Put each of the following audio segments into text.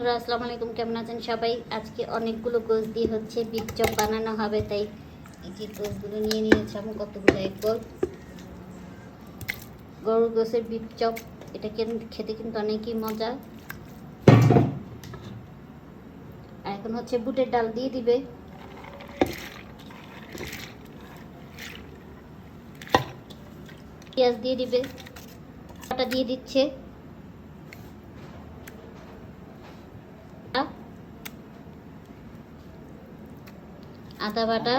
আসসালামু আলাইকুম, কেমন আছেন সবাই? আজকে অনেকগুলো গোশ দিয়ে হচ্ছে বিট চপ বানানো হবে, তাই এই যে গোশগুলো নিয়ে নিয়েছি আমি কতগুলো একবার গরুর গোশের বিট চপ। এটা খেতে কিন্তু অনেকই মজা। আর এখন হচ্ছে বুটের ডাল দিয়ে দিবে, পেঁয়াজ দিয়ে দিবে, আটা দিয়ে দিচ্ছে, আদা বাটা,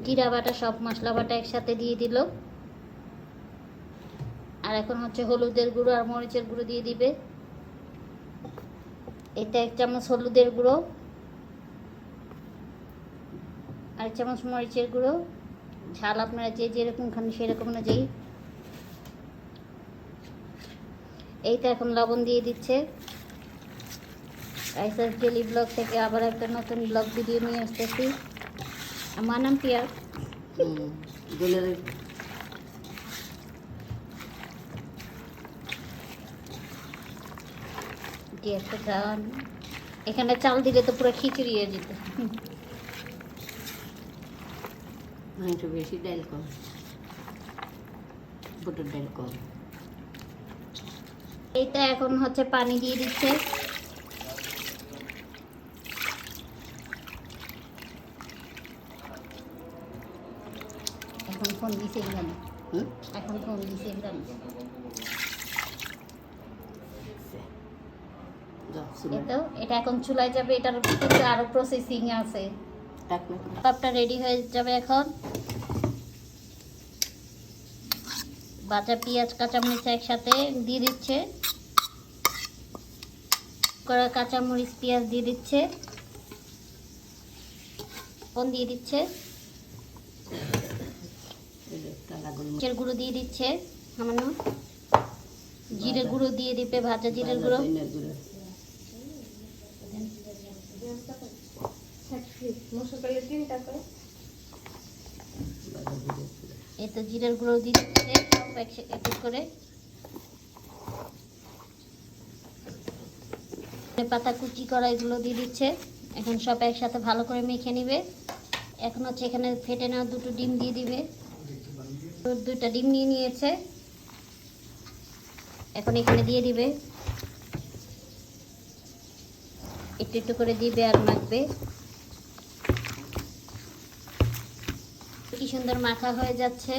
জিরা বাটা, সব মশলা বাটা একসাথে দিয়ে দিল। আর এখন হচ্ছে হলুদের গুঁড়ো আর মরিচের গুঁড়ো দিয়ে দিবে। এটা 1 চামচ হলুদের গুঁড়ো, আর 1 চামচ মরিচের গুঁড়ো। ঝাল আপনারা যে যেরকম খান সেরকম অনুযায়ী। এইটা এখন লবণ দিয়ে দিচ্ছে। রাইসাস ডেলি ব্লগ থেকে আবার একটা নতুন ব্লগ ভিডিও নিয়ে আসতেছি। আমার নাম পিয়া। একটা গান এখানে চাল দিলে তো পুরো খিচুড়ি হয়ে যেত। একটু বেশি ডাল কম, বুটের ডাল কম। এইটা এখন হচ্ছে পানি দিয়ে দিচ্ছে। এখন ফোন দিছে গান, এখন ফোন দিছে গান। এটা এখন চুলায় যাবে, এটার কিন্তু আরো প্রসেসিং আছে। সবটা রেডি হয়ে যাবে। এখন বাটা পেঁয়াজ কাঁচামরিচ একসাথে দিয়ে দিচ্ছে, করা কাঁচামরিচ পেঁয়াজ দিয়ে দিচ্ছে, কোন দিয়ে দিচ্ছে, জিরের গুঁড়ো দিয়ে দিচ্ছে, সামান্য জিরের গুঁড়ো দিয়ে দিবে, ভাজা জিরের গুঁড়ো। এই তো জিরের গুঁড়ো দিয়ে দিচ্ছে সব এক করে। পাতা কুচি করা এগুলো দিয়ে দিচ্ছে। এখন সব একসাথে ভালো করে মেখে নিবে। এখন হচ্ছে এখানে ফেটে নেওয়া 2টো ডিম দিয়ে দিবে। 2টা ডিম নিয়ে নিয়েছে, এখন এখানে দিয়ে দিবে। একটু একটু করে দিবে আর মাখবে। কি সুন্দর মাখা হয়ে যাচ্ছে।